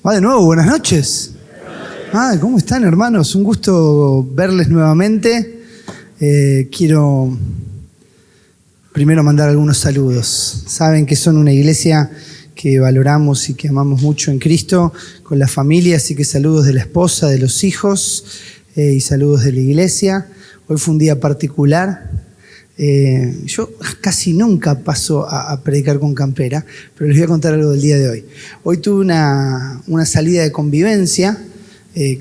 Va de nuevo, buenas noches. ¿Cómo están, hermanos? Un gusto verles nuevamente. Quiero primero mandar algunos saludos. Saben que son una iglesia que valoramos y que amamos mucho en Cristo, con la familia, así que saludos de la esposa, de los hijos y saludos de la iglesia. Hoy fue un día particular. Yo casi nunca paso a predicar con campera, pero les voy a contar algo del día de hoy. Hoy tuve una salida de convivencia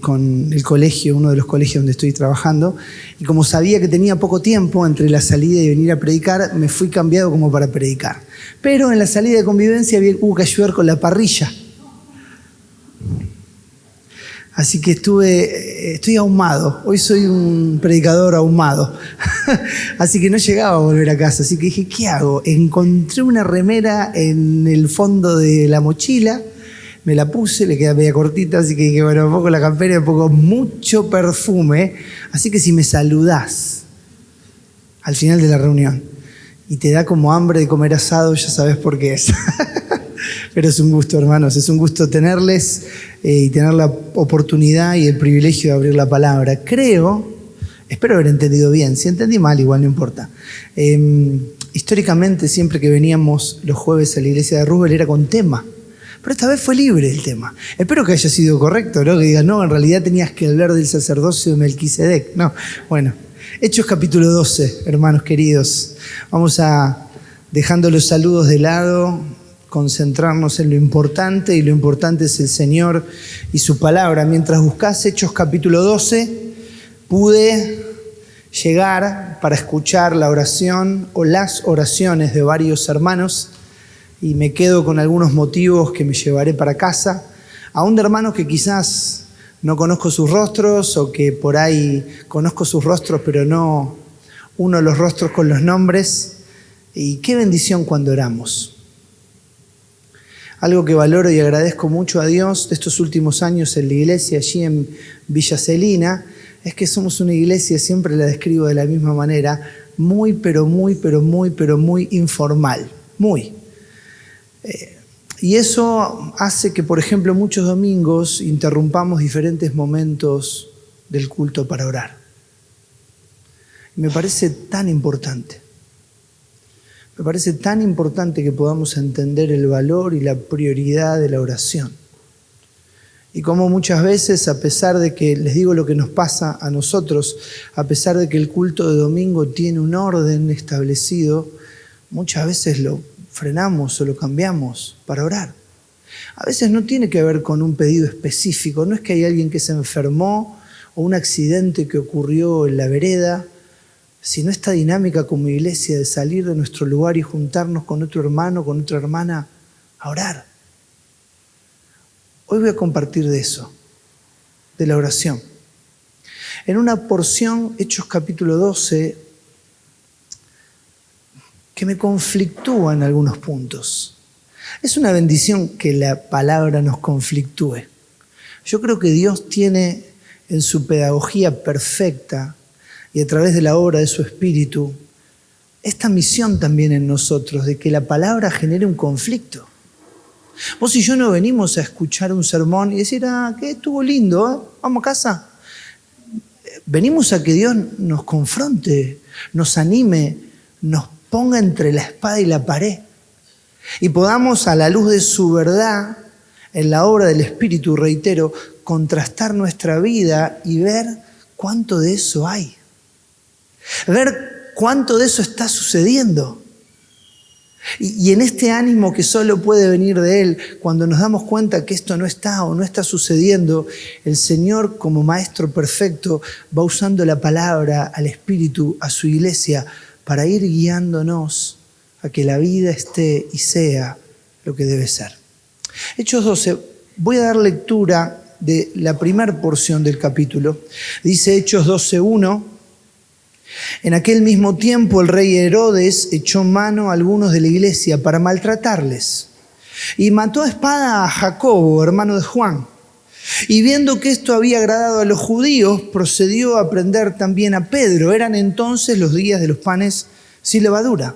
con el colegio, uno de los colegios donde estoy trabajando, y como sabía que tenía poco tiempo entre la salida y venir a predicar, me fui cambiado como para predicar. Pero en la salida de convivencia hubo que ayudar con la parrilla. Así que estoy ahumado. Hoy soy un predicador ahumado. Así que no llegaba a volver a casa. Así que dije, ¿qué hago? Encontré una remera en el fondo de la mochila. Me la puse, le queda media cortita. Así que dije, bueno, un poco la campera y un poco mucho perfume. Así que si me saludás al final de la reunión y te da como hambre de comer asado, ya sabes por qué es. Pero es un gusto, hermanos, es un gusto tenerles y tener la oportunidad y el privilegio de abrir la palabra. Espero haber entendido bien. Si entendí mal, igual no importa. Históricamente, siempre que veníamos los jueves a la iglesia de Roosevelt era con tema. Pero esta vez fue libre el tema. Espero que haya sido correcto, ¿no? Que digas, no, en realidad tenías que hablar del sacerdocio de Melquisedec. No, bueno. Hechos capítulo 12, hermanos queridos. Vamos a, dejando los saludos de lado, concentrarnos en lo importante, y lo importante es el Señor y su palabra. Mientras buscás Hechos capítulo 12, pude llegar para escuchar la oración o las oraciones de varios hermanos, y me quedo con algunos motivos que me llevaré para casa, aún de hermanos que quizás no conozco sus rostros, o que por ahí conozco sus rostros pero no uno los rostros con los nombres. Y qué bendición cuando oramos. Algo que valoro y agradezco mucho a Dios de estos últimos años en la iglesia allí en Villa Celina, es que somos una iglesia, siempre la describo de la misma manera, muy informal, muy. Y eso hace que, por ejemplo, muchos domingos interrumpamos diferentes momentos del culto para orar. Y me parece tan importante. Me parece tan importante que podamos entender el valor y la prioridad de la oración. Y como muchas veces, a pesar de que, les digo lo que nos pasa a nosotros, a pesar de que el culto de domingo tiene un orden establecido, muchas veces lo frenamos o lo cambiamos para orar. A veces no tiene que ver con un pedido específico, no es que hay alguien que se enfermó o un accidente que ocurrió en la vereda, sino esta dinámica como iglesia de salir de nuestro lugar y juntarnos con otro hermano, con otra hermana, a orar. Hoy voy a compartir de eso, de la oración. En una porción, Hechos capítulo 12, que me conflictúa en algunos puntos. Es una bendición que la palabra nos conflictúe. Yo creo que Dios tiene en su pedagogía perfecta y a través de la obra de su Espíritu esta misión también en nosotros de que la palabra genere un conflicto. Vos y yo no venimos a escuchar un sermón y decir, que estuvo lindo, vamos a casa. Venimos a que Dios nos confronte, nos anime, nos ponga entre la espada y la pared, y podamos, a la luz de su verdad, en la obra del Espíritu, reitero, contrastar nuestra vida y ver cuánto de eso hay. Ver cuánto de eso está sucediendo. Y en este ánimo que solo puede venir de Él, cuando nos damos cuenta que esto no está o no está sucediendo, el Señor, como Maestro perfecto, va usando la palabra al Espíritu, a su iglesia, para ir guiándonos a que la vida esté y sea lo que debe ser. Hechos 12, voy a dar lectura de la primera porción del capítulo. Dice Hechos 12:1, en aquel mismo tiempo el rey Herodes echó mano a algunos de la iglesia para maltratarles y mató a espada a Jacobo, hermano de Juan. Y viendo que esto había agradado a los judíos, procedió a prender también a Pedro. Eran entonces los días de los panes sin levadura.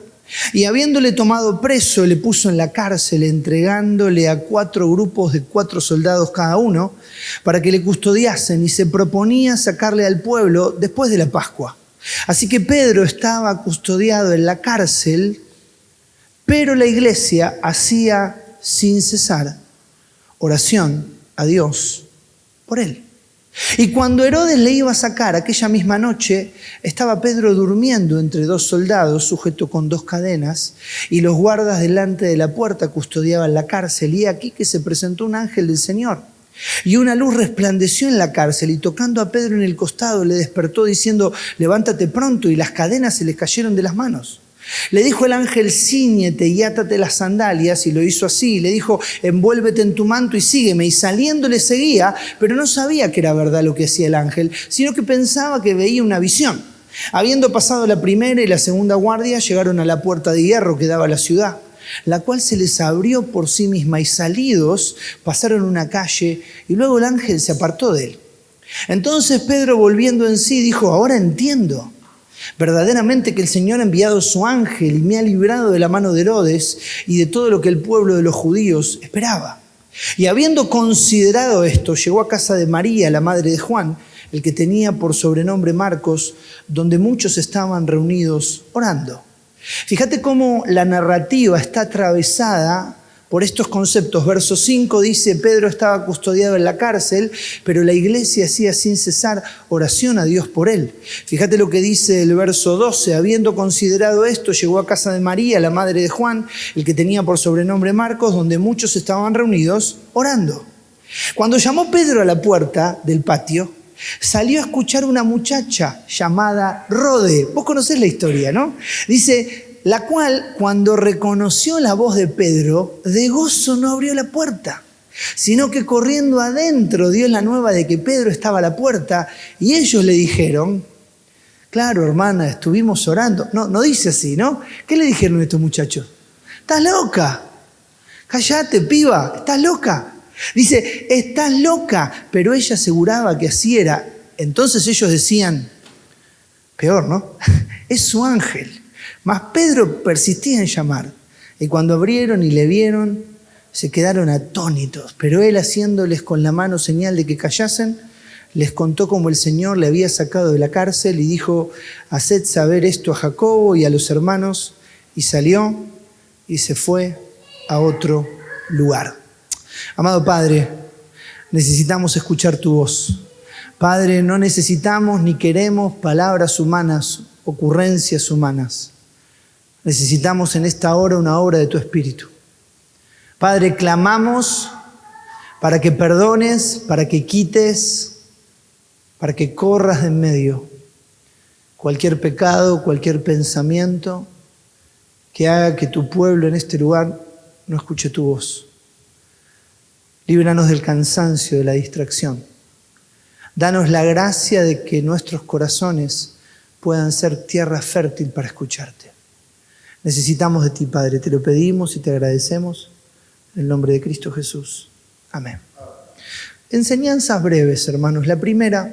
Y habiéndole tomado preso, le puso en la cárcel, entregándole a 4 grupos de 4 soldados cada uno, para que le custodiasen, y se proponía sacarle al pueblo después de la Pascua. Así que Pedro estaba custodiado en la cárcel, pero la iglesia hacía sin cesar oración a Dios por él. Y cuando Herodes le iba a sacar aquella misma noche, estaba Pedro durmiendo entre 2 soldados, sujeto con 2 cadenas, y los guardas delante de la puerta custodiaban la cárcel. Y aquí que se presentó un ángel del Señor, y una luz resplandeció en la cárcel, y tocando a Pedro en el costado le despertó diciendo: levántate pronto, y las cadenas se les cayeron de las manos. Le dijo el ángel: cíñete y átate las sandalias, y lo hizo así. Le dijo: envuélvete en tu manto y sígueme. Y saliendo le seguía, pero no sabía que era verdad lo que hacía el ángel, sino que pensaba que veía una visión. Habiendo pasado la primera y la segunda guardia, llegaron a la puerta de hierro que daba a la ciudad, la cual se les abrió por sí misma, y salidos pasaron una calle, y luego el ángel se apartó de él. Entonces Pedro, volviendo en sí, dijo: ahora entiendo verdaderamente que el Señor ha enviado su ángel y me ha librado de la mano de Herodes y de todo lo que el pueblo de los judíos esperaba. Y habiendo considerado esto, llegó a casa de María, la madre de Juan, el que tenía por sobrenombre Marcos, donde muchos estaban reunidos orando. Fíjate cómo la narrativa está atravesada por estos conceptos. Verso 5 dice: Pedro estaba custodiado en la cárcel, pero la iglesia hacía sin cesar oración a Dios por él. Fíjate lo que dice el verso 12: habiendo considerado esto, llegó a casa de María, la madre de Juan, el que tenía por sobrenombre Marcos, donde muchos estaban reunidos orando. Cuando llamó Pedro a la puerta del patio, salió a escuchar una muchacha llamada Rode. Vos conocés la historia, ¿no? Dice: la cual, cuando reconoció la voz de Pedro, de gozo no abrió la puerta, sino que corriendo adentro dio la nueva de que Pedro estaba a la puerta, y ellos le dijeron: claro, hermana, estuvimos orando. No dice así, ¿no? ¿Qué le dijeron estos muchachos? ¿Estás loca? Cállate, piba, ¿estás loca? Dice: estás loca, pero ella aseguraba que así era. Entonces ellos decían: peor, ¿no? Es su ángel. Mas Pedro persistía en llamar, y cuando abrieron y le vieron, se quedaron atónitos. Pero él, haciéndoles con la mano señal de que callasen, les contó cómo el Señor le había sacado de la cárcel, y dijo: haced saber esto a Jacobo y a los hermanos. Y salió y se fue a otro lugar. Amado Padre, necesitamos escuchar tu voz. Padre, no necesitamos ni queremos palabras humanas, ocurrencias humanas. Necesitamos en esta hora una obra de tu Espíritu. Padre, clamamos para que perdones, para que quites, para que corras de en medio cualquier pecado, cualquier pensamiento que haga que tu pueblo en este lugar no escuche tu voz. Líbranos del cansancio, de la distracción. Danos la gracia de que nuestros corazones puedan ser tierra fértil para escucharte. Necesitamos de ti, Padre, te lo pedimos y te agradecemos en el nombre de Cristo Jesús. Amén. Enseñanzas breves, hermanos. La primera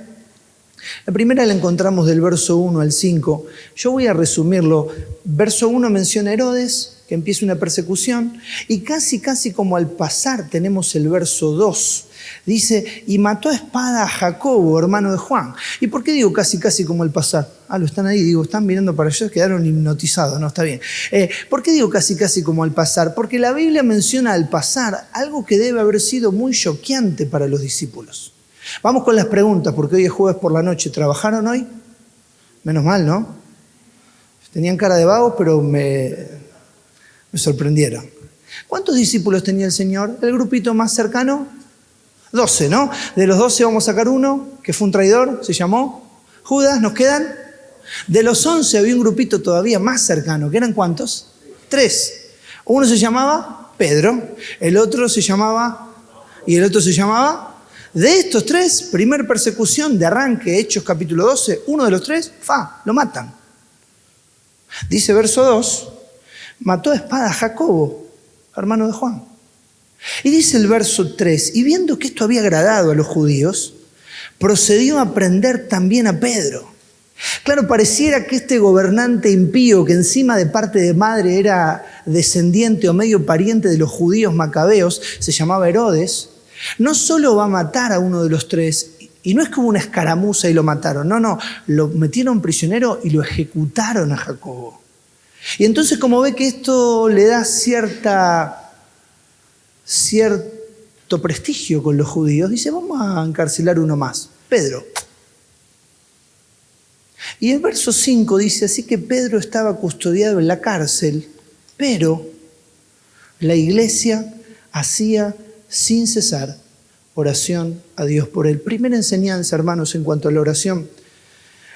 la encontramos del verso 1 al 5. Yo voy a resumirlo. Verso 1 menciona a Herodes, que empieza una persecución, y casi como al pasar tenemos el verso 2. Dice: y mató a espada a Jacobo, hermano de Juan. ¿Y por qué digo casi como al pasar? Lo están ahí, digo, están mirando para allá, quedaron hipnotizados, no, está bien. ¿Por qué digo casi como al pasar? Porque la Biblia menciona al pasar algo que debe haber sido muy choqueante para los discípulos. Vamos con las preguntas, porque hoy es jueves por la noche. ¿Trabajaron hoy? Menos mal, ¿no? Tenían cara de vagos, pero me sorprendieron. ¿Cuántos discípulos tenía el Señor? ¿El grupito más cercano? 12, ¿no? De los 12 vamos a sacar uno, que fue un traidor, se llamó Judas. ¿Nos quedan? De los 11 había un grupito todavía más cercano, ¿que eran cuántos? 3. Uno se llamaba Pedro, el otro se llamaba, y el otro se llamaba. De estos 3, primer persecución de arranque, Hechos capítulo 12, uno de los 3, lo matan. Dice verso 2, mató a espada a Jacobo, hermano de Juan. Y dice el verso 3, y viendo que esto había agradado a los judíos, procedió a prender también a Pedro. Claro, pareciera que este gobernante impío, que encima de parte de madre era descendiente o medio pariente de los judíos macabeos, se llamaba Herodes, no solo va a matar a uno de los tres, y no es como una escaramuza y lo mataron, no, lo metieron prisionero y lo ejecutaron a Jacobo. Y entonces, como ve que esto le da cierto prestigio con los judíos, dice, vamos a encarcelar uno más, Pedro. Y el verso 5 dice, así que Pedro estaba custodiado en la cárcel, pero la iglesia hacía sin cesar oración a Dios por él. Primera enseñanza, hermanos, en cuanto a la oración.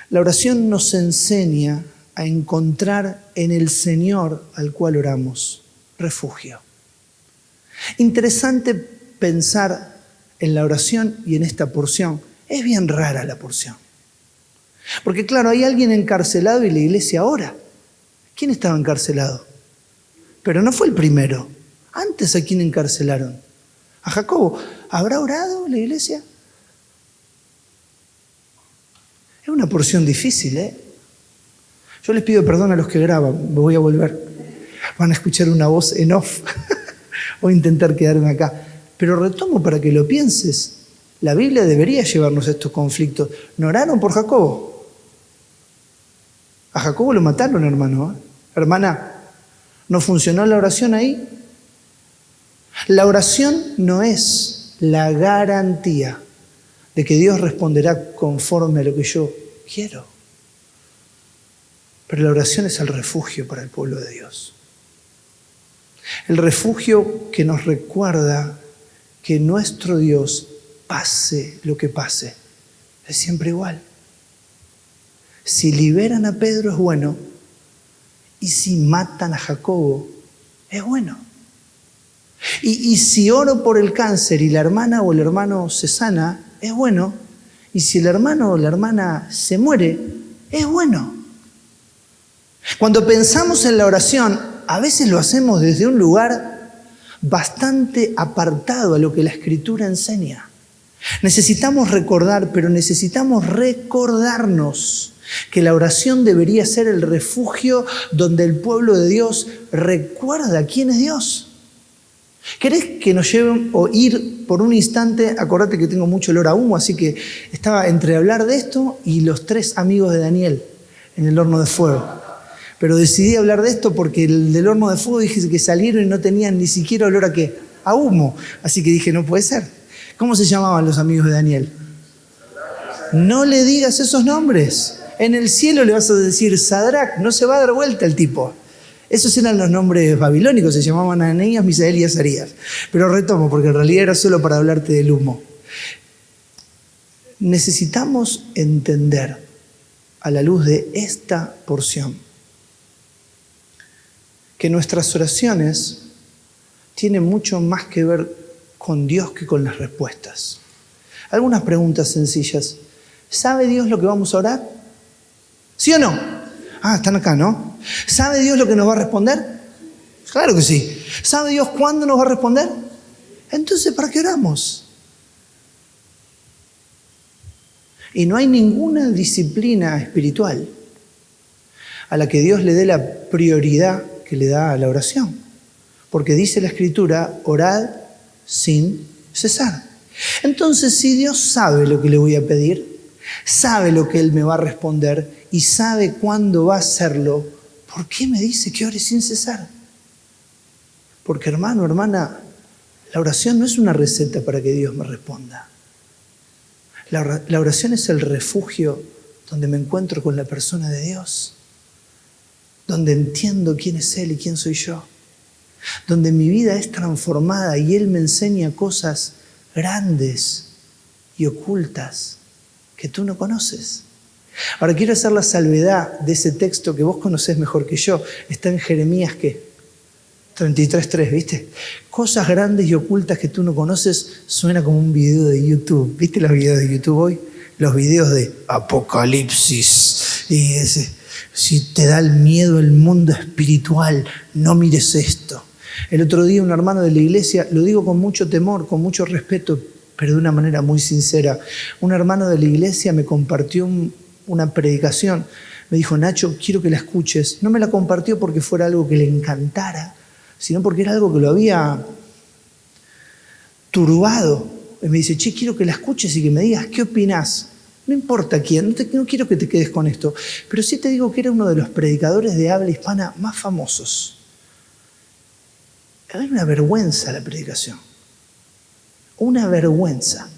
La oración nos enseña a encontrar en el Señor al cual oramos refugio. Interesante pensar en la oración y en esta porción. Es bien rara la porción. Porque claro, hay alguien encarcelado y la iglesia ora. ¿Quién estaba encarcelado? Pero no fue el primero. Antes, ¿a quién encarcelaron? A Jacobo. ¿Habrá orado la iglesia? Es una porción difícil, ¿eh? Yo les pido perdón a los que graban, me voy a volver. Van a escuchar una voz en off. Voy a intentar quedarme acá. Pero retomo para que lo pienses. La Biblia debería llevarnos a estos conflictos. ¿No oraron por Jacobo? A Jacobo lo mataron, hermano. Hermana, ¿no funcionó la oración ahí? La oración no es la garantía de que Dios responderá conforme a lo que yo quiero. Pero la oración es el refugio para el pueblo de Dios. El refugio que nos recuerda que nuestro Dios, pase lo que pase, es siempre igual. Si liberan a Pedro es bueno, y si matan a Jacobo es bueno. Y si oro por el cáncer y la hermana o el hermano se sana, es bueno. Y si el hermano o la hermana se muere, es bueno. Cuando pensamos en la oración, a veces lo hacemos desde un lugar bastante apartado a lo que la Escritura enseña. Necesitamos recordar, pero necesitamos recordarnos que la oración debería ser el refugio donde el pueblo de Dios recuerda quién es Dios. ¿Querés que nos lleven o ir por un instante? Acordate que tengo mucho olor a humo, así que estaba entre hablar de esto y los 3 amigos de Daniel en el horno de fuego. Pero decidí hablar de esto porque el del horno de fuego dije que salieron y no tenían ni siquiera olor a ¿qué? A humo. Así que dije, no puede ser. ¿Cómo se llamaban los amigos de Daniel? No le digas esos nombres. En el cielo le vas a decir Sadrach, no se va a dar vuelta el tipo. Esos eran los nombres babilónicos, se llamaban Ananías, Misael y Azarías. Pero retomo, porque en realidad era solo para hablarte del humo. Necesitamos entender, a la luz de esta porción, que nuestras oraciones tienen mucho más que ver con Dios que con las respuestas. Algunas preguntas sencillas. ¿Sabe Dios lo que vamos a orar? ¿Sí o no? Ah, están acá, ¿no? ¿Sabe Dios lo que nos va a responder? Claro que sí. ¿Sabe Dios cuándo nos va a responder? Entonces, ¿para qué oramos? Y no hay ninguna disciplina espiritual a la que Dios le dé la prioridad que le da a la oración. Porque dice la Escritura, orad sin cesar. Entonces, si Dios sabe lo que le voy a pedir, sabe lo que Él me va a responder y sabe cuándo va a hacerlo, ¿por qué me dice que ore sin cesar? Porque hermano, hermana, la oración no es una receta para que Dios me responda. La oración es el refugio donde me encuentro con la persona de Dios, donde entiendo quién es Él y quién soy yo, donde mi vida es transformada y Él me enseña cosas grandes y ocultas que tú no conoces. Ahora quiero hacer la salvedad de ese texto que vos conocés mejor que yo. Está en Jeremías, ¿qué? 33:3, ¿viste? Cosas grandes y ocultas que tú no conoces, suena como un video de YouTube. ¿Viste los videos de YouTube hoy? Los videos de Apocalipsis. Y ese, si te da el miedo el mundo espiritual, no mires esto. El otro día un hermano de la iglesia, lo digo con mucho temor, con mucho respeto, pero de una manera muy sincera, un hermano de la iglesia me compartió una predicación, me dijo, Nacho, quiero que la escuches. No me la compartió porque fuera algo que le encantara, sino porque era algo que lo había turbado. Y me dice, che, quiero que la escuches y que me digas qué opinás. No importa quién, no quiero que te quedes con esto, pero sí te digo que era uno de los predicadores de habla hispana más famosos. Era una vergüenza la predicación. Una vergüenza.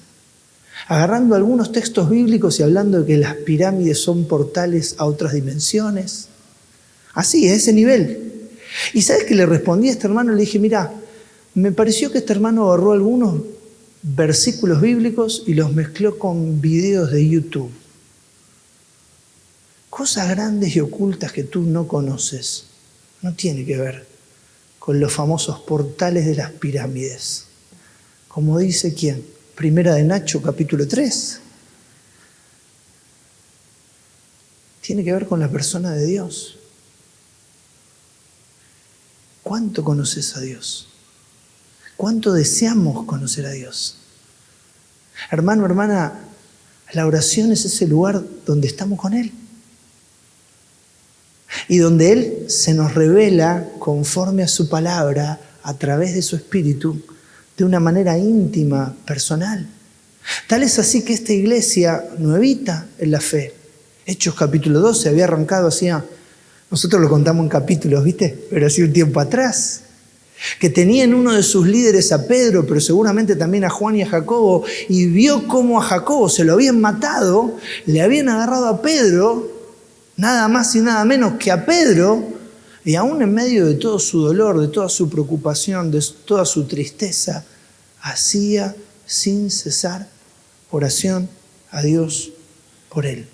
Agarrando algunos textos bíblicos y hablando de que las pirámides son portales a otras dimensiones. Así, a ese nivel. ¿Y sabes qué le respondí a este hermano? Le dije, mira, me pareció que este hermano agarró algunos versículos bíblicos y los mezcló con videos de YouTube. Cosas grandes y ocultas que tú no conoces. No tiene que ver con los famosos portales de las pirámides. Como dice ¿quién? Primera de Nacho, capítulo 3. Tiene que ver con la persona de Dios. ¿Cuánto conoces a Dios? ¿Cuánto deseamos conocer a Dios? Hermano, hermana, la oración es ese lugar donde estamos con Él. Y donde Él se nos revela conforme a su palabra, a través de su Espíritu, de una manera íntima, personal. Tal es así que esta iglesia nuevita en la fe, Hechos capítulo 12, había arrancado hacía, nosotros lo contamos en capítulos, ¿viste? Pero hacía un tiempo atrás. Que tenía en uno de sus líderes a Pedro, pero seguramente también a Juan y a Jacobo, y vio cómo a Jacobo se lo habían matado, le habían agarrado a Pedro, nada más y nada menos que a Pedro, y aún en medio de todo su dolor, de toda su preocupación, de toda su tristeza, hacía sin cesar oración a Dios por él.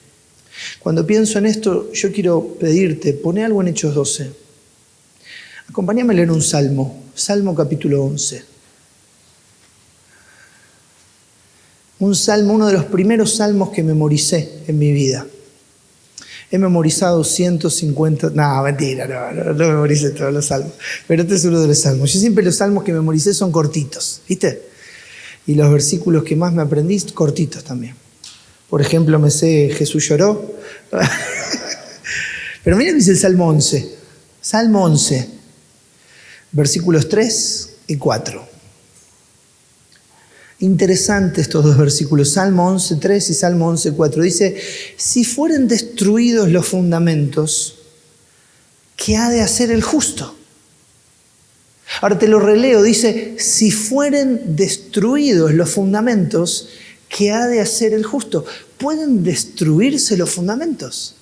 Cuando pienso en esto, yo quiero pedirte, poné algo en Hechos 12. Acompáñame a leer un salmo, Salmo capítulo 11. Un salmo, uno de los primeros salmos que memoricé en mi vida. He memorizado 150, no, mentira, no memoricé todos los salmos, pero este es uno de los salmos. Yo siempre los salmos que memoricé son cortitos, ¿viste? Y los versículos que más me aprendí, cortitos también. Por ejemplo, me sé Jesús lloró. Pero mira que dice el Salmo 11. Salmo 11, versículos 3 y 4. Interesantes estos dos versículos, Salmo 11, 3 y Salmo 11, 4. Dice, si fueren destruidos los fundamentos, ¿qué ha de hacer el justo? Ahora te lo releo, dice, si fueren destruidos los fundamentos, ¿qué ha de hacer el justo? ¿Pueden destruirse los fundamentos?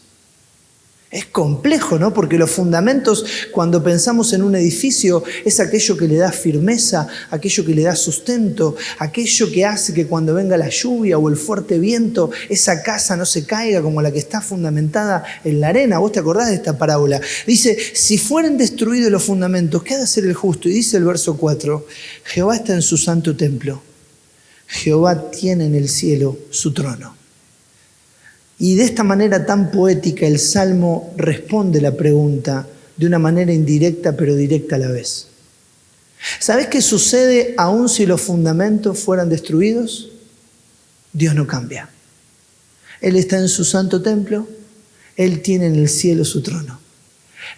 Es complejo, ¿no? Porque los fundamentos, cuando pensamos en un edificio, es aquello que le da firmeza, aquello que le da sustento, aquello que hace que cuando venga la lluvia o el fuerte viento, esa casa no se caiga como la que está fundamentada en la arena. ¿Vos te acordás de esta parábola? Dice, si fueren destruidos los fundamentos, ¿qué ha de hacer el justo? Y dice el verso 4, Jehová está en su santo templo, Jehová tiene en el cielo su trono. Y de esta manera tan poética el Salmo responde la pregunta de una manera indirecta pero directa a la vez. ¿Sabés qué sucede aún si los fundamentos fueran destruidos? Dios no cambia. Él está en su santo templo, Él tiene en el cielo su trono.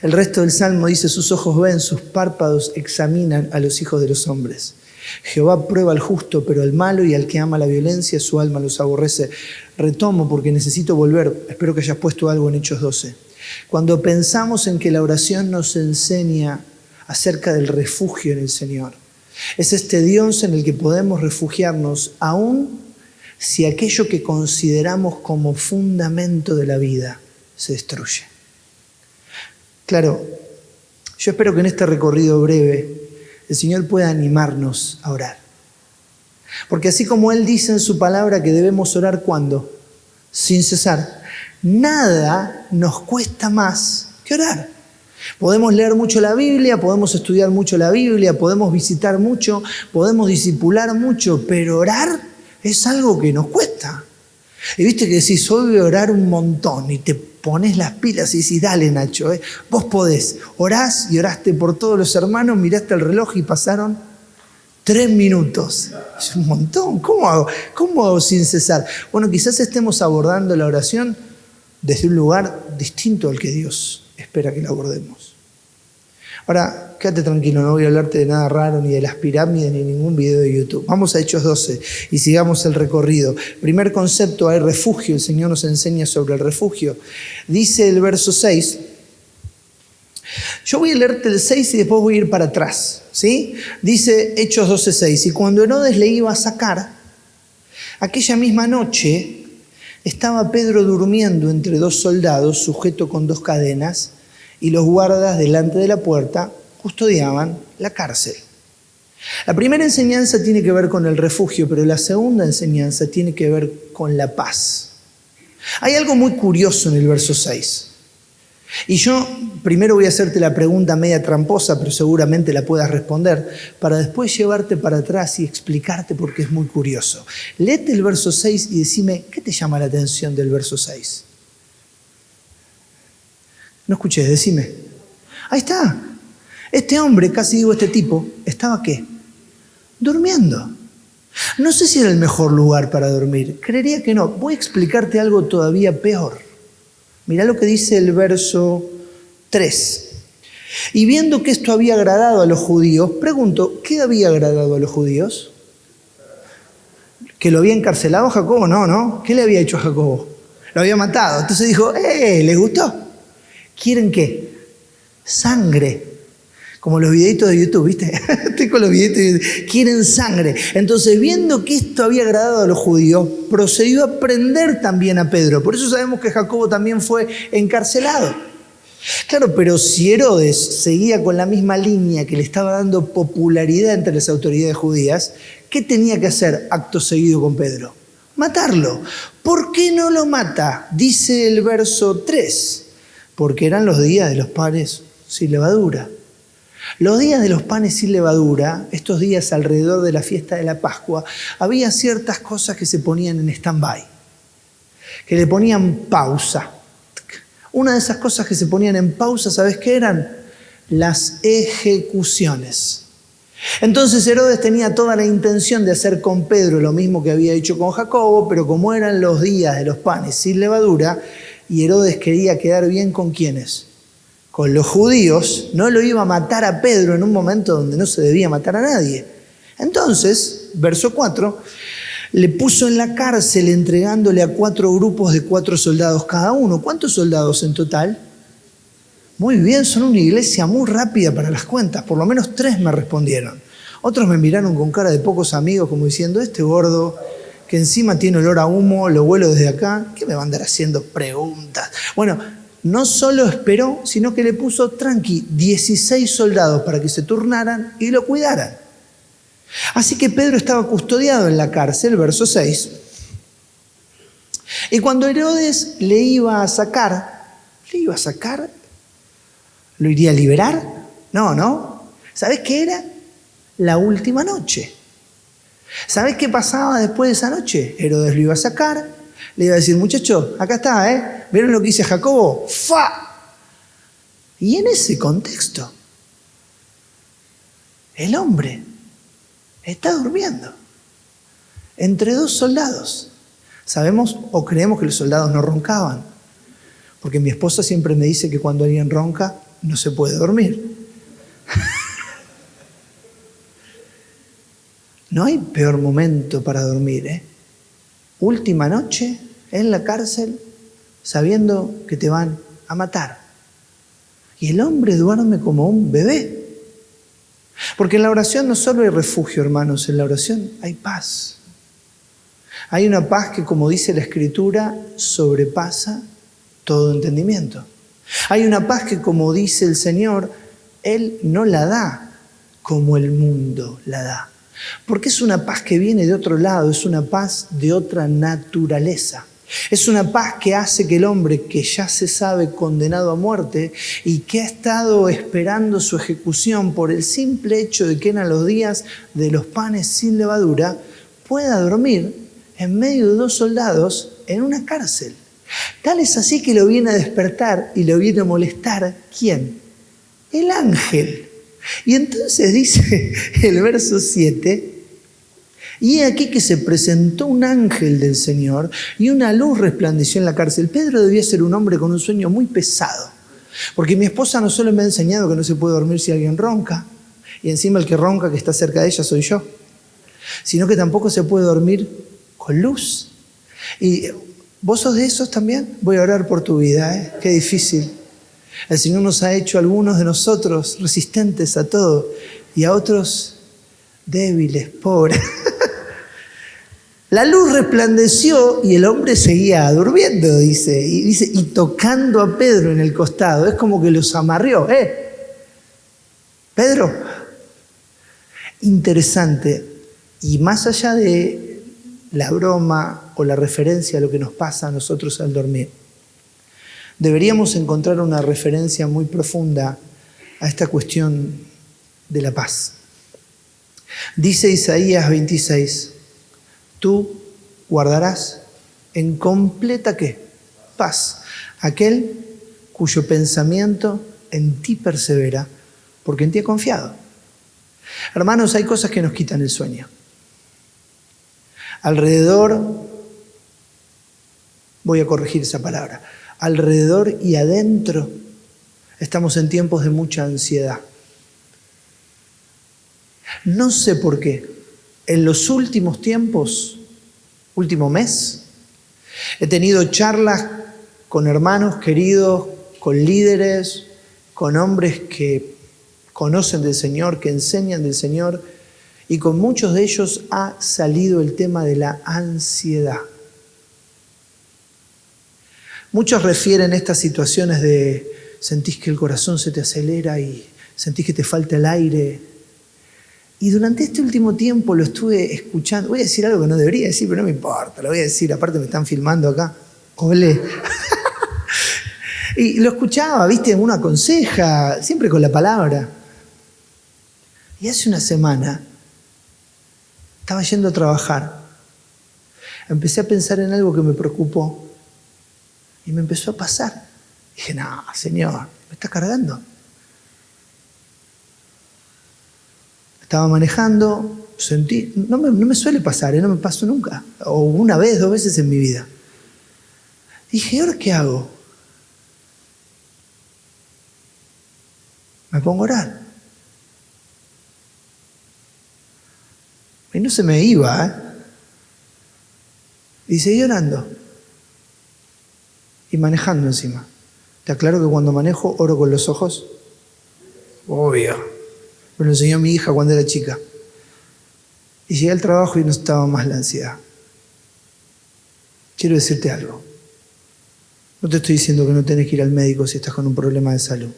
El resto del Salmo dice, sus ojos ven, sus párpados examinan a los hijos de los hombres. Jehová prueba al justo, pero al malo y al que ama la violencia, su alma los aborrece. Retomo porque necesito volver. Espero que hayas puesto algo en Hechos 12. Cuando pensamos en que la oración nos enseña acerca del refugio en el Señor, es este Dios en el que podemos refugiarnos, aun si aquello que consideramos como fundamento de la vida se destruye. Claro, yo espero que en este recorrido breve el Señor pueda animarnos a orar. Porque así como Él dice en su palabra que debemos orar, ¿cuándo? Sin cesar. Nada nos cuesta más que orar. Podemos leer mucho la Biblia, podemos estudiar mucho la Biblia, podemos visitar mucho, podemos discipular mucho, pero orar es algo que nos cuesta. Y viste que decís, hoy voy a orar un montón y te pones las pilas y decís, dale Nacho, vos podés. Orás y oraste por todos los hermanos, miraste el reloj y pasaron 3 minutos. Es un montón. ¿Cómo hago sin cesar? Bueno, quizás estemos abordando la oración desde un lugar distinto al que Dios espera que lo abordemos. Ahora, quédate tranquilo, no voy a hablarte de nada raro, ni de las pirámides, ni ningún video de YouTube. Vamos a Hechos 12 y sigamos el recorrido. Primer concepto, hay refugio. El Señor nos enseña sobre el refugio. Dice el verso 6. Yo voy a leerte el 6 y después voy a ir para atrás, ¿sí? Dice Hechos 12:6. Y cuando Herodes le iba a sacar, aquella misma noche estaba Pedro durmiendo entre dos soldados, sujeto con dos cadenas, y los guardas delante de la puerta custodiaban la cárcel. La primera enseñanza tiene que ver con el refugio, pero la segunda enseñanza tiene que ver con la paz. Hay algo muy curioso en el verso 6. Y yo primero voy a hacerte la pregunta media tramposa, pero seguramente la puedas responder, para después llevarte para atrás y explicarte por qué es muy curioso. Léete el verso 6 y decime, ¿qué te llama la atención del verso 6? No escuché, decime. Ahí está. Este hombre, casi digo este tipo, ¿estaba qué? Durmiendo. No sé si era el mejor lugar para dormir. Creería que no. Voy a explicarte algo todavía peor. Mirá lo que dice el verso 3. Y viendo que esto había agradado a los judíos, pregunto, ¿qué había agradado a los judíos? ¿Que lo había encarcelado a Jacobo? No. ¿Qué le había hecho a Jacobo? Lo había matado. Entonces dijo, ¿les gustó? ¿Quieren qué? Sangre. Como los videitos de YouTube, ¿viste? Estoy con los videitos de YouTube. Quieren sangre. Entonces, viendo que esto había agradado a los judíos, procedió a prender también a Pedro. Por eso sabemos que Jacobo también fue encarcelado. Claro, pero si Herodes seguía con la misma línea que le estaba dando popularidad entre las autoridades judías, ¿qué tenía que hacer acto seguido con Pedro? Matarlo. ¿Por qué no lo mata? Dice el verso 3. Porque eran los días de los panes sin levadura. Los días de los panes sin levadura, estos días alrededor de la fiesta de la Pascua, había ciertas cosas que se ponían en stand-by, que le ponían pausa. Una de esas cosas que se ponían en pausa, ¿sabes qué eran? Las ejecuciones. Entonces Herodes tenía toda la intención de hacer con Pedro lo mismo que había hecho con Jacobo, pero como eran los días de los panes sin levadura, y Herodes quería quedar bien ¿con quiénes? Con los judíos, no lo iba a matar a Pedro en un momento donde no se debía matar a nadie. Entonces, verso 4, le puso en la cárcel entregándole a 4 grupos de 4 soldados cada uno. ¿Cuántos soldados en total? Muy bien, son una iglesia muy rápida para las cuentas. Por lo menos 3 me respondieron. Otros me miraron con cara de pocos amigos como diciendo, este gordo que encima tiene olor a humo, lo huelo desde acá, ¿qué me va a andar haciendo preguntas? Bueno, no solo esperó, sino que le puso 16 soldados para que se turnaran y lo cuidaran. Así que Pedro estaba custodiado en la cárcel, verso 6. Y cuando Herodes le iba a sacar, ¿lo iría a liberar? No. ¿Sabés qué era? La última noche. ¿Sabés qué pasaba después de esa noche? Herodes lo iba a sacar, le iba a decir, muchacho, acá está, ¿vieron lo que dice Jacobo? ¡Fa! Y en ese contexto, el hombre está durmiendo entre 2 soldados. Sabemos o creemos que los soldados no roncaban, porque mi esposa siempre me dice que cuando alguien ronca no se puede dormir. No hay peor momento para dormir, Última noche en la cárcel, sabiendo que te van a matar. Y el hombre duerme como un bebé. Porque en la oración no solo hay refugio, hermanos, en la oración hay paz. Hay una paz que, como dice la Escritura, sobrepasa todo entendimiento. Hay una paz que, como dice el Señor, Él no la da como el mundo la da. Porque es una paz que viene de otro lado, es una paz de otra naturaleza. Es una paz que hace que el hombre que ya se sabe condenado a muerte y que ha estado esperando su ejecución por el simple hecho de que eran los días de los panes sin levadura, pueda dormir en medio de 2 soldados en una cárcel. Tal es así que lo viene a despertar y lo viene a molestar. ¿Quién? El ángel. Y entonces dice el verso 7, Y he aquí que se presentó un ángel del Señor y una luz resplandeció en la cárcel. Pedro debía ser un hombre con un sueño muy pesado, porque mi esposa no solo me ha enseñado que no se puede dormir si alguien ronca, y encima el que ronca que está cerca de ella soy yo, sino que tampoco se puede dormir con luz. Y vos sos de esos también. Voy a orar por tu vida, ¿eh? Qué difícil. El Señor nos ha hecho a algunos de nosotros resistentes a todo y a otros débiles, pobres. La luz resplandeció y el hombre seguía durmiendo, dice, y tocando a Pedro en el costado. Es como que los amarrió. Pedro. Interesante. Y más allá de la broma o la referencia a lo que nos pasa a nosotros al dormir, deberíamos encontrar una referencia muy profunda a esta cuestión de la paz. Dice Isaías 26, tú guardarás en completa ¿qué? Paz aquel cuyo pensamiento en ti persevera, porque en ti he confiado. Hermanos, hay cosas que nos quitan el sueño. Alrededor, voy a corregir esa palabra, alrededor y adentro estamos en tiempos de mucha ansiedad. No sé por qué, en los últimos tiempos, último mes, he tenido charlas con hermanos queridos, con líderes, con hombres que conocen del Señor, que enseñan del Señor, y con muchos de ellos ha salido el tema de la ansiedad. Muchos refieren estas situaciones de sentís que el corazón se te acelera y sentís que te falta el aire. Y durante este último tiempo lo estuve escuchando. Voy a decir algo que no debería decir, pero no me importa, lo voy a decir. Aparte me están filmando acá. Ole. Y lo escuchaba, ¿viste? Uno aconseja, siempre con la palabra. Y hace una semana estaba yendo a trabajar. Empecé a pensar en algo que me preocupó. Y me empezó a pasar. Dije, no, Señor, me está cargando. Estaba manejando, sentí, no me suele pasar, no me pasó nunca. O una vez, 2 veces en mi vida. Dije, ¿y ahora qué hago? Me pongo a orar. Y no se me iba, ¿eh? Y seguí orando. Y manejando encima. Te aclaro que cuando manejo oro con los ojos. Obvio. Me lo enseñó mi hija cuando era chica. Y llegué al trabajo y no estaba más la ansiedad. Quiero decirte algo. No te estoy diciendo que no tenés que ir al médico si estás con un problema de salud.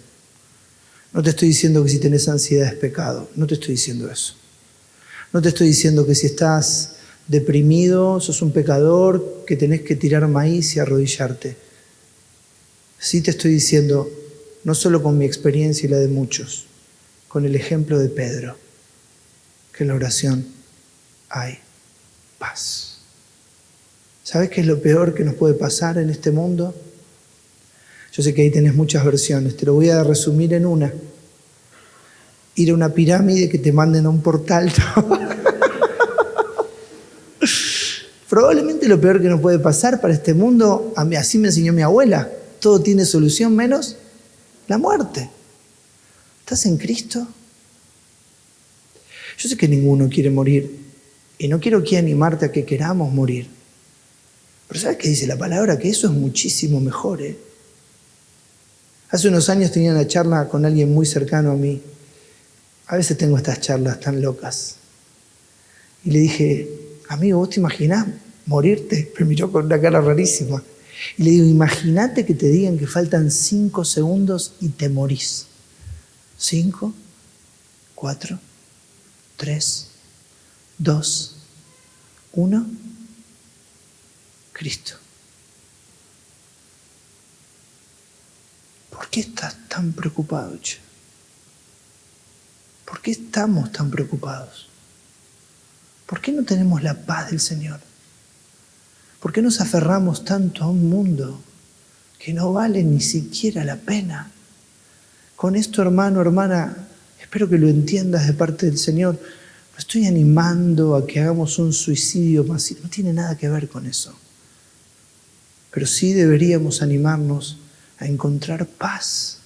No te estoy diciendo que si tenés ansiedad es pecado. No te estoy diciendo eso. No te estoy diciendo que si estás deprimido, sos un pecador, que tenés que tirar maíz y arrodillarte. Sí te estoy diciendo, no solo con mi experiencia y la de muchos, con el ejemplo de Pedro, que en la oración hay paz. ¿Sabes qué es lo peor que nos puede pasar en este mundo? Yo sé que ahí tenés muchas versiones, te lo voy a resumir en una. Ir a una pirámide, que te manden a un portal. Probablemente lo peor que nos puede pasar para este mundo, así me enseñó mi abuela, todo tiene solución menos la muerte. ¿Estás en Cristo? Yo sé que ninguno quiere morir y no quiero aquí animarte a que queramos morir. Pero ¿sabes qué dice la palabra? Que eso es muchísimo mejor, ¿eh? Hace unos años tenía una charla con alguien muy cercano a mí. A veces tengo estas charlas tan locas. Y le dije, amigo, ¿vos te imaginás morirte? Me miró con una cara rarísima. Y le digo, imagínate que te digan que faltan 5 segundos y te morís. 5, 4, 3, 2, 1. Cristo. ¿Por qué estás tan preocupado, che? ¿Por qué estamos tan preocupados? ¿Por qué no tenemos la paz del Señor? ¿Por qué nos aferramos tanto a un mundo que no vale ni siquiera la pena? Con esto, hermano, hermana, espero que lo entiendas de parte del Señor. No estoy animando a que hagamos un suicidio masivo. No tiene nada que ver con eso. Pero sí deberíamos animarnos a encontrar paz.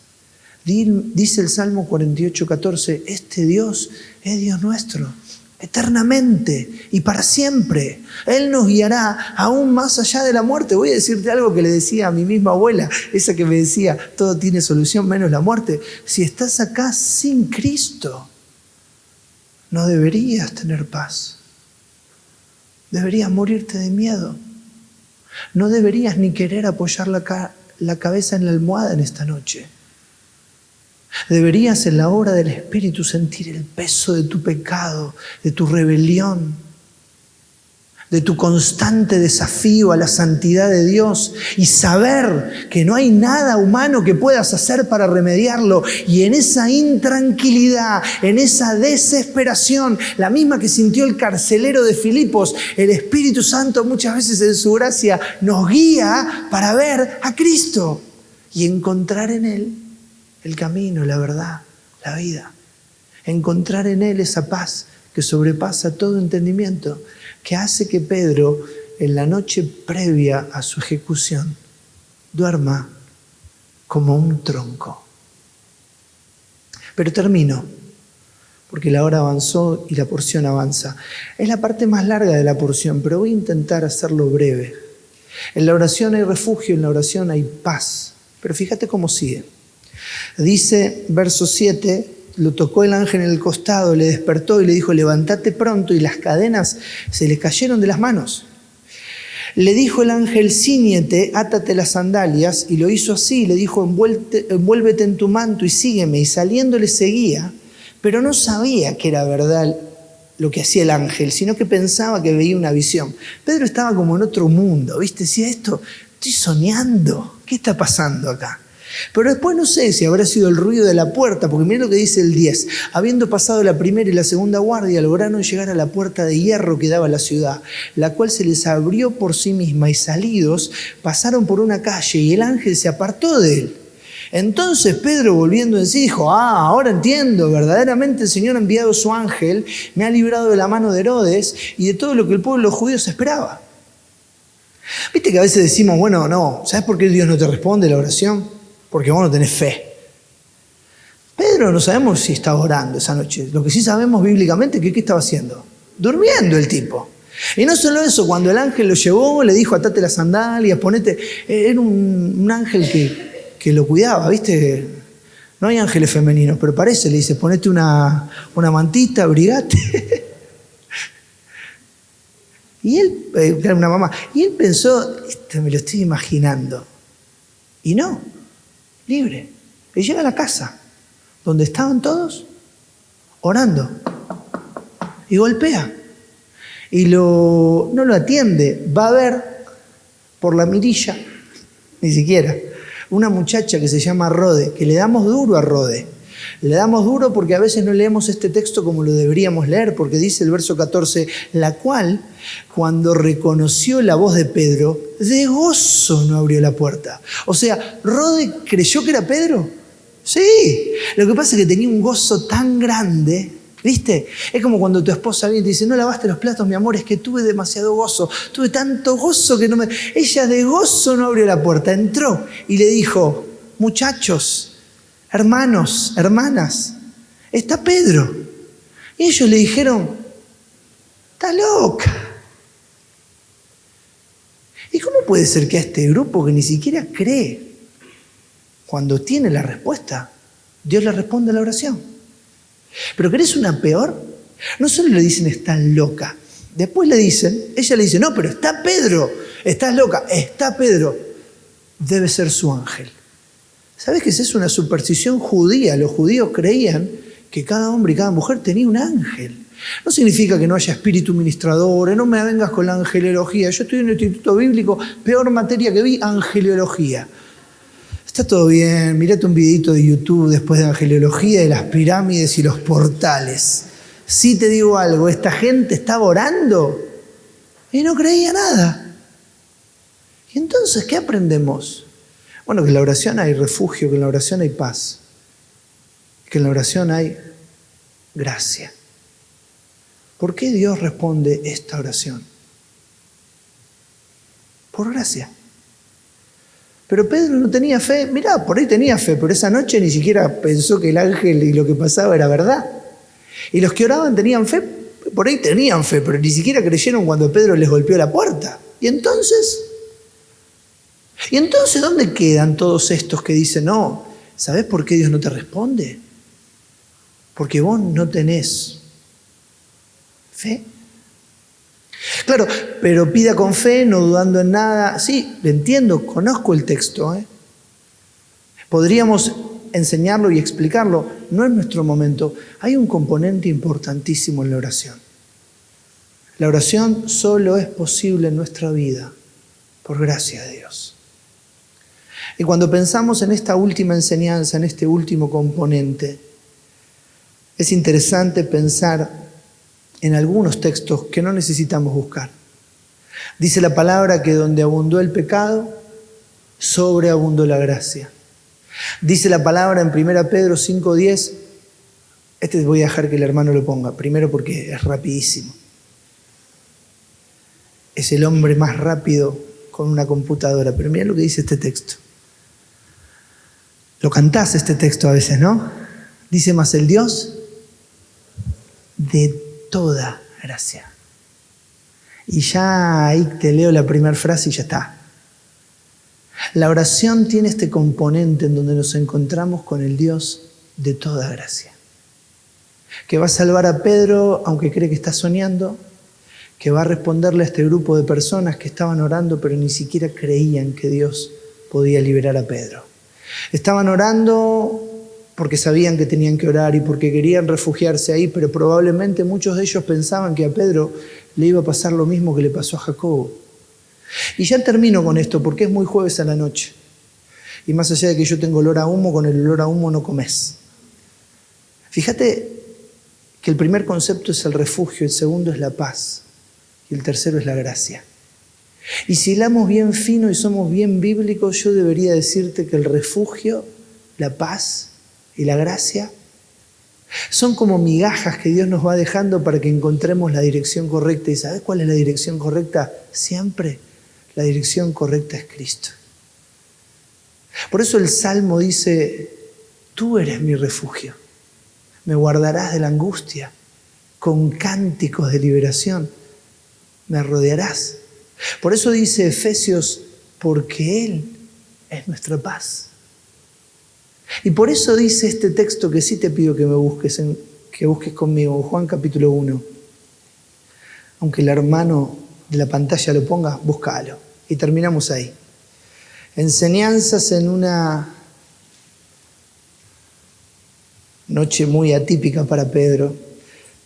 Dice el Salmo 48:14, este Dios es Dios nuestro, eternamente y para siempre. Él nos guiará aún más allá de la muerte. Voy a decirte algo que le decía a mi misma abuela, esa que me decía, todo tiene solución menos la muerte. Si estás acá sin Cristo, no deberías tener paz. Deberías morirte de miedo. No deberías ni querer apoyar la cabeza en la almohada en esta noche. Deberías en la obra del Espíritu sentir el peso de tu pecado, de tu rebelión, de tu constante desafío a la santidad de Dios y saber que no hay nada humano que puedas hacer para remediarlo. Y en esa intranquilidad, en esa desesperación, la misma que sintió el carcelero de Filipos, el Espíritu Santo muchas veces en su gracia nos guía para ver a Cristo y encontrar en Él el camino, la verdad, la vida. Encontrar en Él esa paz que sobrepasa todo entendimiento, que hace que Pedro, en la noche previa a su ejecución, duerma como un tronco. Pero termino, porque la hora avanzó y la porción avanza. Es la parte más larga de la porción, pero voy a intentar hacerlo breve. En la oración hay refugio, en la oración hay paz. Pero fíjate cómo sigue. Dice, verso 7, lo tocó el ángel en el costado, le despertó y le dijo, levántate pronto, y las cadenas se le cayeron de las manos. Le dijo el ángel, cíñete, átate las sandalias, y lo hizo así, le dijo, envuélvete en tu manto y sígueme, y saliendo le seguía, pero no sabía que era verdad lo que hacía el ángel, sino que pensaba que veía una visión. Pedro estaba como en otro mundo, ¿viste? Decía, estoy soñando, ¿qué está pasando acá? Pero después no sé si habrá sido el ruido de la puerta, porque mira lo que dice el 10. Habiendo pasado la primera y la segunda guardia, lograron llegar a la puerta de hierro que daba a la ciudad, la cual se les abrió por sí misma, y salidos pasaron por una calle y el ángel se apartó de él. Entonces Pedro, volviendo en sí, dijo, ahora entiendo, verdaderamente el Señor ha enviado su ángel, me ha librado de la mano de Herodes y de todo lo que el pueblo judío esperaba. Viste que a veces decimos, bueno, no, ¿sabes por qué Dios no te responde la oración? Porque vos no tenés fe. Pedro no sabemos si estaba orando esa noche. Lo que sí sabemos bíblicamente es que ¿qué estaba haciendo? Durmiendo el tipo. Y no solo eso, cuando el ángel lo llevó, le dijo, atate las sandalias, ponete... Era un ángel que lo cuidaba, ¿viste? No hay ángeles femeninos, pero parece, le dice, ponete una mantita, abrigate. Y él, era una mamá, y él pensó, me lo estoy imaginando. Y no. Libre. Y llega a la casa, donde estaban todos orando. Y golpea. Y no lo atiende. Va a ver por la mirilla, ni siquiera, una muchacha que se llama Rode, que le damos duro a Rode. Le damos duro porque a veces no leemos este texto como lo deberíamos leer, porque dice el verso 14, la cual, cuando reconoció la voz de Pedro, de gozo no abrió la puerta. O sea, ¿Rode creyó que era Pedro? Sí. Lo que pasa es que tenía un gozo tan grande, ¿viste? Es como cuando tu esposa viene y te dice, no lavaste los platos, mi amor, es que tuve demasiado gozo. Tuve tanto gozo que no me... Ella de gozo no abrió la puerta, entró y le dijo, muchachos, hermanos, hermanas, está Pedro. Y ellos le dijeron, está loca. ¿Y cómo puede ser que a este grupo que ni siquiera cree, cuando tiene la respuesta, Dios le responde a la oración? Pero ¿querés una peor? No solo le dicen, está loca. Después le dicen, ella le dice, no, pero está Pedro. Estás loca, está Pedro. Debe ser su ángel. ¿Sabes que esa es una superstición judía? Los judíos creían que cada hombre y cada mujer tenía un ángel. No significa que no haya espíritu ministrador, no me vengas con la angelología. Yo estoy en el instituto bíblico, peor materia que vi, angelología. Está todo bien, mirate un videito de YouTube después de angelología, de las pirámides y los portales. Sí te digo algo, esta gente estaba orando y no creía nada. ¿Y entonces qué aprendemos? Bueno, que en la oración hay refugio, que en la oración hay paz, que en la oración hay gracia. ¿Por qué Dios responde esta oración? Por gracia. Pero Pedro no tenía fe. Mirá, por ahí tenía fe, pero esa noche ni siquiera pensó que el ángel y lo que pasaba era verdad. Y los que oraban tenían fe, por ahí tenían fe, pero ni siquiera creyeron cuando Pedro les golpeó la puerta. ¿Y entonces dónde quedan todos estos que dicen, no, ¿sabés por qué Dios no te responde? Porque vos no tenés fe. Claro, pero pida con fe, no dudando en nada. Sí, lo entiendo, conozco el texto. Podríamos enseñarlo y explicarlo. No es nuestro momento. Hay un componente importantísimo en la oración. La oración solo es posible en nuestra vida por gracia de Dios. Y cuando pensamos en esta última enseñanza, en este último componente, es interesante pensar en algunos textos que no necesitamos buscar. Dice la palabra que donde abundó el pecado, sobreabundó la gracia. Dice la palabra en 1 Pedro 5:10, voy a dejar que el hermano lo ponga, primero porque es rapidísimo. Es el hombre más rápido con una computadora, pero mira lo que dice este texto. Lo cantás este texto a veces, ¿no? Dice, más el Dios de toda gracia. Y ya ahí te leo la primera frase y ya está. La oración tiene este componente en donde nos encontramos con el Dios de toda gracia, que va a salvar a Pedro aunque cree que está soñando, que va a responderle a este grupo de personas que estaban orando pero ni siquiera creían que Dios podía liberar a Pedro. Estaban orando porque sabían que tenían que orar y porque querían refugiarse ahí, pero probablemente muchos de ellos pensaban que a Pedro le iba a pasar lo mismo que le pasó a Jacobo. Y ya termino con esto porque es muy jueves a la noche. Y más allá de que yo tengo olor a humo, con el olor a humo no comes. Fíjate que el primer concepto es el refugio, el segundo es la paz y el tercero es la gracia. Y si hilamos bien fino y somos bien bíblicos, yo debería decirte que el refugio, la paz y la gracia son como migajas que Dios nos va dejando para que encontremos la dirección correcta. ¿Y sabes cuál es la dirección correcta? Siempre la dirección correcta es Cristo. Por eso el Salmo dice, tú eres mi refugio, me guardarás de la angustia, con cánticos de liberación me rodearás. Por eso dice Efesios, porque Él es nuestra paz. Y por eso dice este texto que sí te pido que busques conmigo, Juan capítulo 1. Aunque el hermano de la pantalla lo ponga, búscalo. Y terminamos ahí. Enseñanzas en una noche muy atípica para Pedro,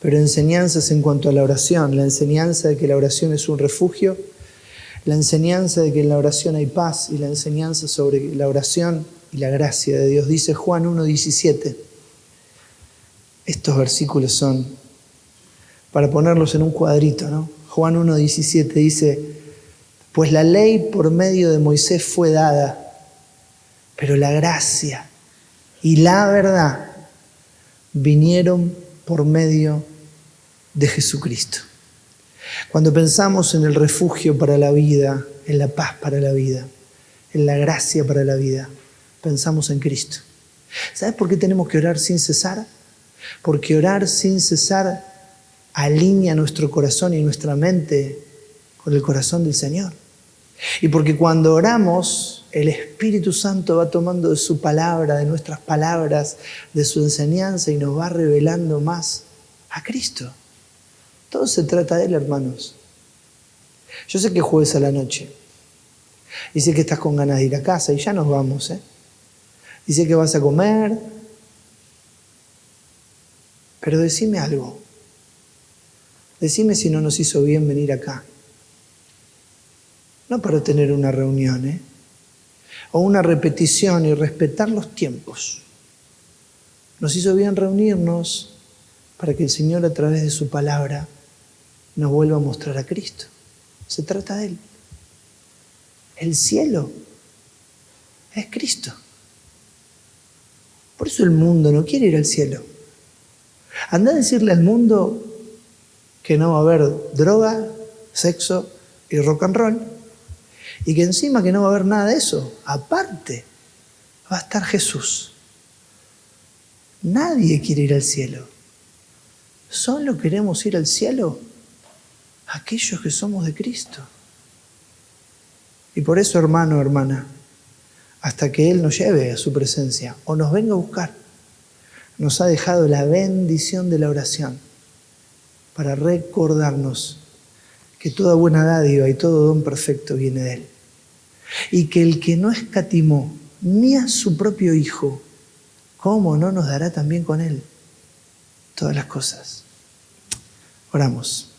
pero enseñanzas en cuanto a la oración. La enseñanza de que la oración es un refugio, la enseñanza de que en la oración hay paz y la enseñanza sobre la oración y la gracia de Dios. Dice Juan 1:17. Estos versículos son para ponerlos en un cuadrito, ¿no? Juan 1:17 dice, pues la ley por medio de Moisés fue dada, pero la gracia y la verdad vinieron por medio de Jesucristo. Cuando pensamos en el refugio para la vida, en la paz para la vida, en la gracia para la vida, pensamos en Cristo. ¿Sabes por qué tenemos que orar sin cesar? Porque orar sin cesar alinea nuestro corazón y nuestra mente con el corazón del Señor. Y porque cuando oramos, el Espíritu Santo va tomando de su palabra, de nuestras palabras, de su enseñanza y nos va revelando más a Cristo. Todo se trata de Él, hermanos. Yo sé que es jueves a la noche y sé que estás con ganas de ir a casa y ya nos vamos, y sé que vas a comer, pero decime algo. Decime si no nos hizo bien venir acá. No para tener una reunión, o una repetición y respetar los tiempos. Nos hizo bien reunirnos para que el Señor a través de su palabra nos vuelva a mostrar a Cristo. Se trata de Él. El cielo es Cristo. Por eso el mundo no quiere ir al cielo. Anda a decirle al mundo que no va a haber droga, sexo y rock and roll, y que encima que no va a haber nada de eso, aparte va a estar Jesús. Nadie quiere ir al cielo. Solo queremos ir al cielo aquellos que somos de Cristo. Y por eso, hermano, hermana, hasta que Él nos lleve a su presencia o nos venga a buscar, nos ha dejado la bendición de la oración para recordarnos que toda buena dádiva y todo don perfecto viene de Él. Y que el que no escatimó ni a su propio Hijo, ¿cómo no nos dará también con Él todas las cosas? Oramos.